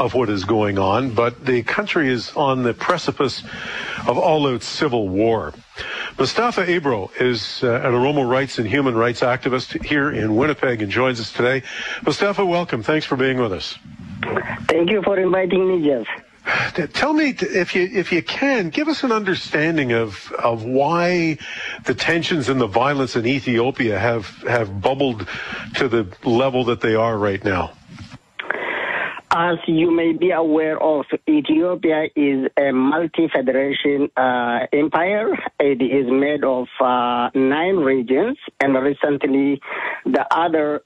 of what is going on, but the country is on the precipice of all-out civil war. Mustefa Muse is an Oromo rights and human rights activist here in Winnipeg and joins us today. Mustefa, welcome. Thanks for being with us. Thank you for inviting me, Jeff. Tell me, if you can, give us an understanding of why the tensions and the violence in Ethiopia have bubbled to the level that they are right now. As you may be aware of, Ethiopia is a multi-federation empire. It is made of 9 regions, and recently the other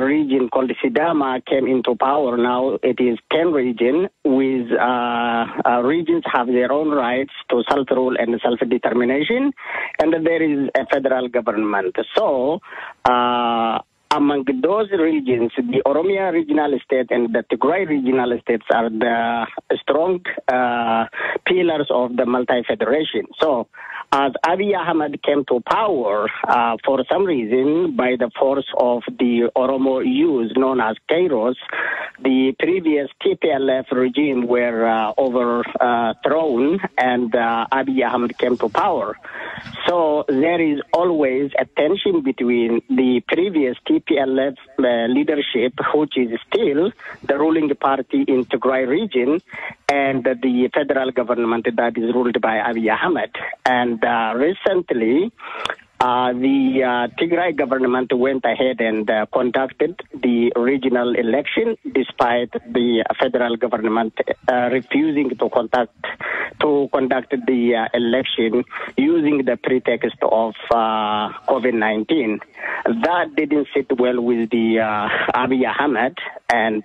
region called Sidama came into power. Now it is 10 regions, with regions have their own rights to self-rule and self-determination, and there is a federal government. So, among those regions, the Oromia regional state and the Tigray regional states are the strong pillars of the multi-federation. So, as Abiy Ahmed came to power, for some reason, by the force of the Oromo youth known as Kairos, the previous TPLF regime were overthrown, and Abiy Ahmed came to power. So there is always a tension between the previous TPLF leadership, which is still the ruling party in Tigray region, and the federal government that is ruled by Abiy Ahmed. And recently, the Tigray government went ahead and conducted the regional election, despite the federal government refusing to conduct the election using the pretext of COVID-19. That didn't sit well with the Abiy Ahmed, and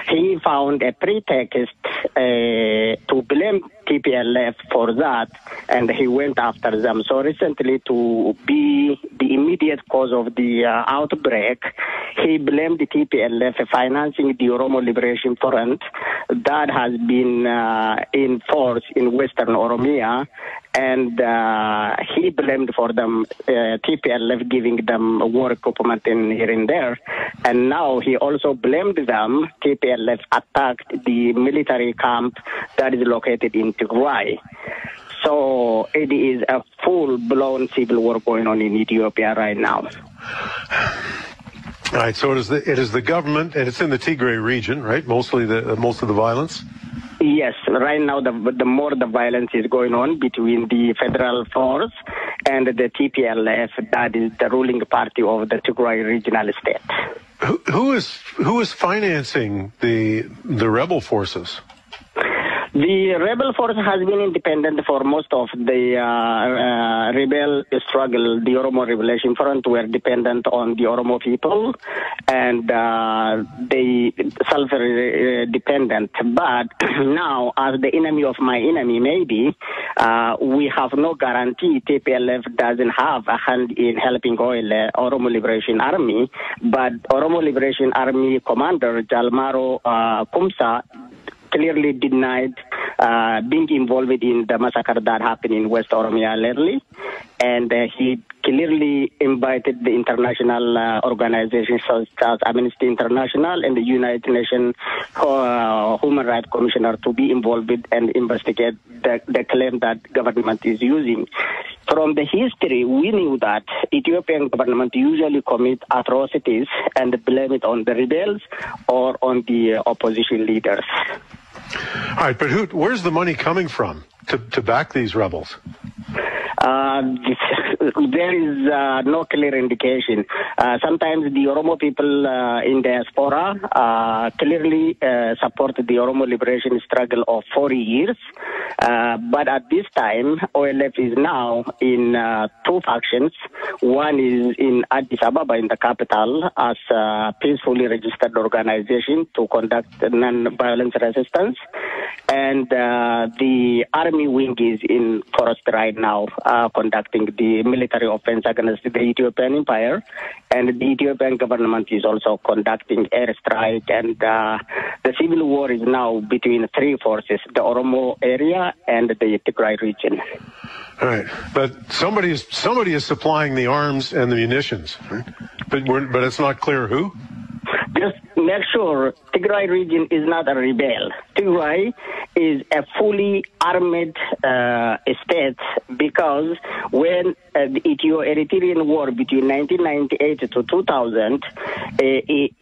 he found a pretext to blame TPLF for that, and he went after them. So recently, to be the immediate cause of the outbreak, he blamed the TPLF for financing the Oromo Liberation Front that has been in force in Western Oromia, and he blamed for them TPLF giving them war equipment here and there. And now he also blamed them. TPLF attacked the military camp that is located in Tigray. So it is a full-blown civil war going on in Ethiopia right now. All right, so it is the government, and it's in the Tigray region, right? Most of the violence. Yes, right now the more the violence is going on between the federal force and the TPLF, that is the ruling party of the Tigray regional state. Who is financing the rebel forces? The rebel force has been independent for most of the rebel struggle. The Oromo Liberation Front were dependent on the Oromo people, and they self-dependent. But now, as the enemy of my enemy, maybe, we have no guarantee TPLF doesn't have a hand in helping Oromo Liberation Army, but Oromo Liberation Army commander Jalmaro Kumsa clearly denied being involved in the massacre that happened in West Oromia lately, and he clearly invited the international organizations such as Amnesty International and the United Nations Human Rights Commissioner to be involved and investigate the claim that government is using. From the history, we knew that Ethiopian government usually commit atrocities and blame it on the rebels or on the opposition leaders. All right, but where's the money coming from to back these rebels? There is no clear indication. Sometimes the Oromo people in diaspora clearly support the Oromo liberation struggle of 40 years. But at this time, OLF is now in 2 factions. One is in Addis Ababa, in the capital, as a peacefully registered organization to conduct non-violence resistance. And the army wing is in Forest right now, conducting the military offense against the Ethiopian empire. And the Ethiopian government is also conducting airstrike. And the civil war is now between 3 forces, the Oromo area and the Tigray region. All right, but somebody is supplying the arms and the munitions, right? But it's not clear who? Just make sure Tigray region is not a rebel. Tigray is a fully armed state because when the Ethiopian war between 1998 to 2000,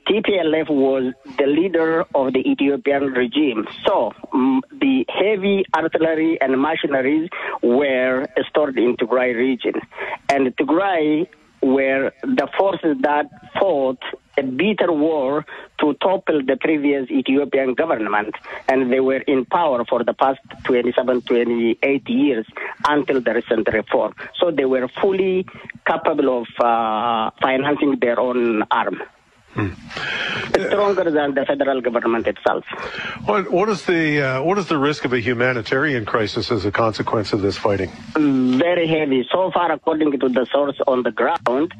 TPLF was the leader of the Ethiopian regime. So the heavy artillery and machineries were stored in Tigray region. And Tigray were the forces that fought a bitter war to topple the previous Ethiopian government, and they were in power for the past 27, 28 years until the recent reform. So they were fully capable of financing their own arm. Stronger than the federal government itself. What is the risk of a humanitarian crisis as a consequence of this fighting? Very heavy. So far, according to the source on the ground,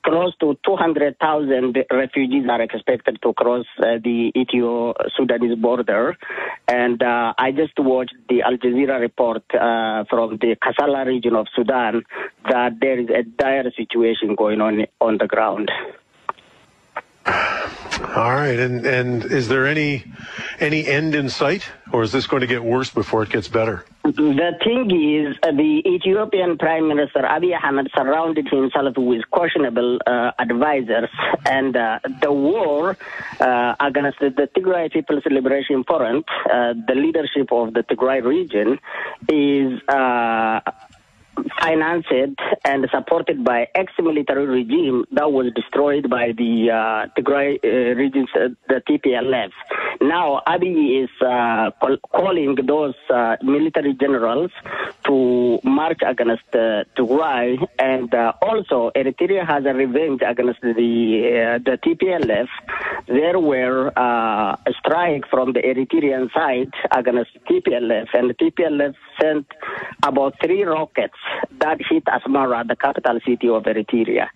close to 200,000 refugees are expected to cross the Ethio-Sudanese border. And I just watched the Al Jazeera report from the Kassala region of Sudan that there is a dire situation going on the ground. All right, and is there any end in sight, or is this going to get worse before it gets better? The thing is, the Ethiopian Prime Minister Abiy Ahmed surrounded himself with questionable advisors, and the war against the Tigray People's Liberation Front, the leadership of the Tigray region, is financed and supported by ex-military regime that was destroyed by the Tigray regions, the TPLF. Now, Abiy is calling those military generals to march against Tigray, and also Eritrea has a revenge against the TPLF. There were a strike from the Eritrean side against TPLF, and the TPLF sent about 3 rockets that hit Asmara, the capital city of Eritrea.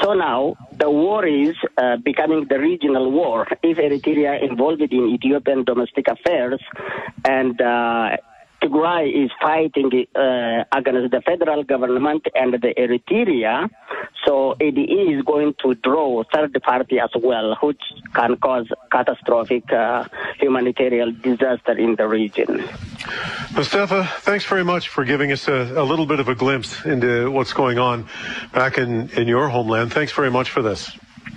So now the war is becoming the regional war. If Eritrea involved in Ethiopian domestic affairs and Tigray is fighting against the federal government and the Eritrea, so it is going to draw third party as well, which can cause catastrophic humanitarian disaster in the region. Mustefa, thanks very much for giving us a little bit of a glimpse into what's going on back in your homeland. Thanks very much for this.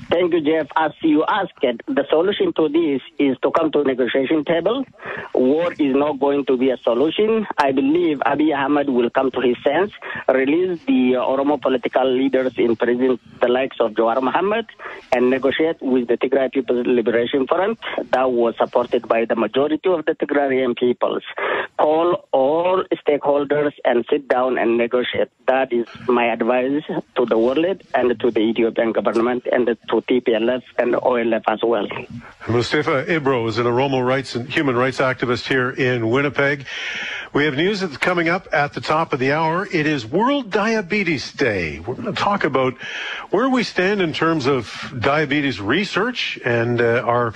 Thank you, Jeff. As you asked, the solution to this is to come to a negotiation table. War is not going to be a solution. I believe Abiy Ahmed will come to his sense, release the Oromo political leaders in prison, the likes of Jawar Mohammed, and negotiate with the Tigray People's Liberation Front that was supported by the majority of the Tigrayan peoples. Call all stakeholders and sit down and negotiate. That is my advice to the world and to the Ethiopian government and to TPLF and OLF as well. Mustefa Ibro is an Oromo rights and human rights activist here in Winnipeg. We have news that's coming up at the top of the hour. It is World Diabetes Day. We're going to talk about where we stand in terms of diabetes research and our